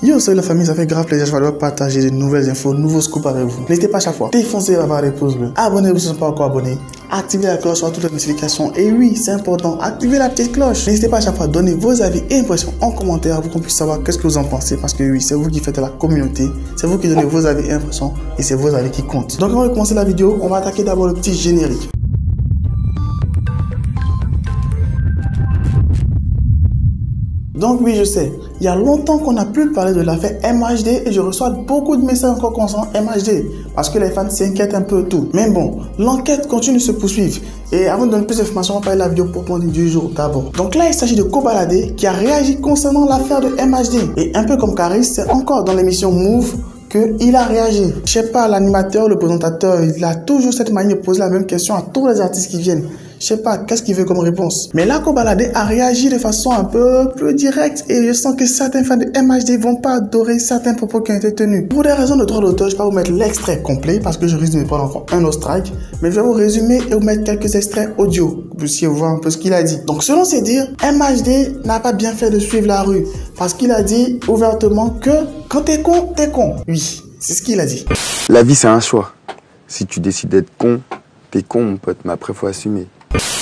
Yo, salut la famille, ça fait grave plaisir, je vais devoir partager de nouvelles infos, de nouveaux scoops avec vous. N'hésitez pas à chaque fois, défoncez la barre des pouces bleus, abonnez-vous si vous n'êtes pas encore abonné, activez la cloche sur toutes les notifications et oui, c'est important, activez la petite cloche. N'hésitez pas à chaque fois à donner vos avis et impressions en commentaire pour qu'on puisse savoir qu'est-ce que vous en pensez parce que oui, c'est vous qui faites la communauté, c'est vous qui donnez vos avis et impressions et c'est vos avis qui comptent. Donc avant de commencer la vidéo, on va attaquer d'abord le petit générique. Donc oui, je sais, il y a longtemps qu'on n'a plus parlé de l'affaire MHD et je reçois beaucoup de messages encore concernant MHD parce que les fans s'inquiètent un peu tout. Mais bon, l'enquête continue de se poursuivre et avant de donner plus d'informations, on va parler de la vidéo pour du jour d'abord. Donc là, il s'agit de Kobalade qui a réagi concernant l'affaire de MHD et un peu comme Caris, c'est encore dans l'émission Move qu'il a réagi. Je sais pas, l'animateur, le présentateur, il a toujours cette manière de poser la même question à tous les artistes qui viennent. Je sais pas, qu'est-ce qu'il veut comme réponse. Mais là, Kobalade a réagi de façon un peu plus directe et je sens que certains fans de MHD vont pas adorer certains propos qui ont été tenus. Pour des raisons de droit d'auteur, je vais pas vous mettre l'extrait complet parce que je risque de me prendre encore un autre strike. Mais je vais vous résumer et vous mettre quelques extraits audio pour que vous puissiez voir un peu ce qu'il a dit. Donc, selon ses dires, MHD n'a pas bien fait de suivre la rue parce qu'il a dit ouvertement que quand t'es con, t'es con. Oui, c'est ce qu'il a dit. La vie, c'est un choix. Si tu décides d'être con, t'es con, mon pote, mais après, faut assumer.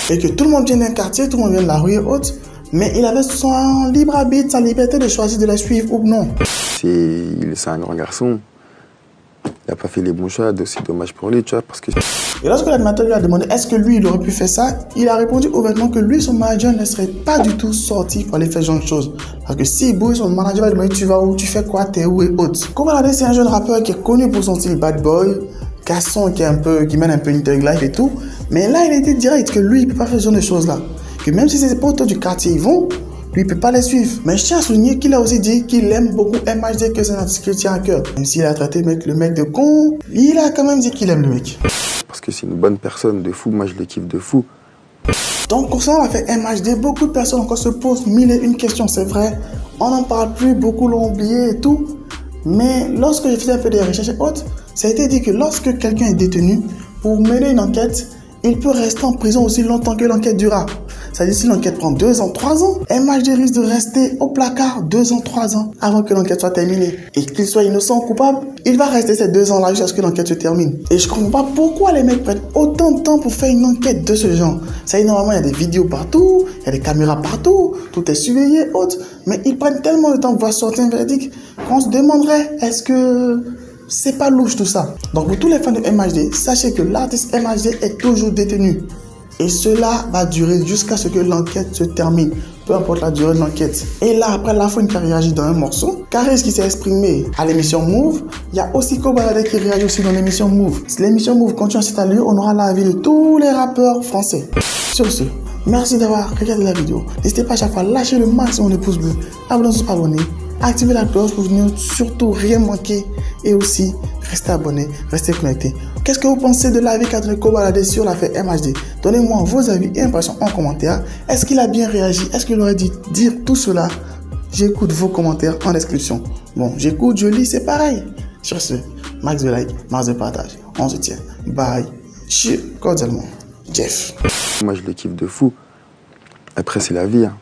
Et que tout le monde vient d'un quartier, tout le monde vient de la rue et autres, mais il avait son libre arbitre, sa liberté de choisir de la suivre ou non. C'est un grand garçon. Il n'a pas fait les bons choix, c'est dommage pour lui, tu vois, parce que... Et lorsque l'animateur lui a demandé est-ce que lui, il aurait pu faire ça, il a répondu ouvertement que lui, son manager ne serait pas du tout sorti pour aller faire ce genre de choses. Parce que s'il bouge, son manager va lui demander tu vas où, tu fais quoi, t'es où et autres. Kobalade, c'est un jeune rappeur qui est connu pour son style bad boy, garçon qui mène un peu une thug life et tout. Mais là, il était direct que lui, il peut pas faire ce genre de choses-là. Que même si c'est pas autour du quartier, ils vont, lui, il peut pas les suivre. Mais je tiens à souligner qu'il a aussi dit qu'il aime beaucoup MHD, que c'est un artiste qui tient à cœur. Même s'il a traité le mec de con, il a quand même dit qu'il aime le mec. Parce que c'est une bonne personne de fou, moi je le kiffe de fou. Donc, concernant l'affaire MHD, beaucoup de personnes encore se posent mille et une questions, c'est vrai. On n'en parle plus, beaucoup l'ont oublié et tout. Mais lorsque j'ai fait un peu des recherches et autres, ça a été dit que lorsque quelqu'un est détenu, pour mener une enquête, il peut rester en prison aussi longtemps que l'enquête durera. C'est-à-dire si l'enquête prend 2 ans, 3 ans, MHD risque de rester au placard 2 ans, 3 ans avant que l'enquête soit terminée. Et qu'il soit innocent ou coupable, il va rester ces 2 ans-là jusqu'à ce que l'enquête se termine. Et je comprends pas pourquoi les mecs prennent autant de temps pour faire une enquête de ce genre. Ça y est, normalement, il y a des vidéos partout, il y a des caméras partout, tout est surveillé, autres. Mais ils prennent tellement de temps pour voir sortir un verdict qu'on se demanderait est-ce que... c'est pas louche tout ça. Donc pour tous les fans de MHD, sachez que l'artiste MHD est toujours détenu. Et cela va durer jusqu'à ce que l'enquête se termine. Peu importe la durée de l'enquête. Et là, après la fin qui a réagi dans un morceau, Caris qui s'est exprimé à l'émission Move, il y a aussi Kobalade qui réagit aussi dans l'émission Move. Si l'émission Move continue à s'étaler, on aura l'avis de tous les rappeurs français. Sur ce, merci d'avoir regardé la vidéo. N'hésitez pas à chaque fois à lâcher le maximum de pouces bleus, abonnez-vous si pas abonné. Activez la cloche pour ne surtout rien manquer et aussi restez abonné, restez connecté. Qu'est-ce que vous pensez de l'avis qu'a donné Kobalade sur l'affaire MHD? Donnez-moi vos avis et impressions en commentaire. Est-ce qu'il a bien réagi? Est-ce qu'il aurait dû dire tout cela? J'écoute vos commentaires en description. Bon, j'écoute, je lis, c'est pareil. Sur ce, max de like, max de partage. On se tient. Bye. Chier cordialement. Jeff. Moi je le kiffe de fou. Après c'est la vie, hein.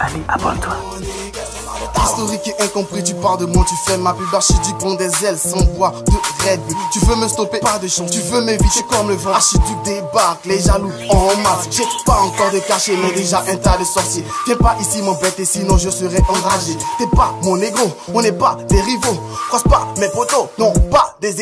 Allez, abonne-toi. Historique et incompris, tu pars de moi, tu fais ma pub archiduc, bon des ailes sans boire de Red Bull. Tu veux me stopper, pas de chance, tu veux m'éviter comme le vent. Archiduc débarque, les jaloux en masse. J'ai pas encore de cachet, mais déjà un tas de sorciers. Viens pas ici m'embêter, sinon je serai enragé. T'es pas mon négro, on n'est pas des rivaux. Croise pas mes potos, non pas des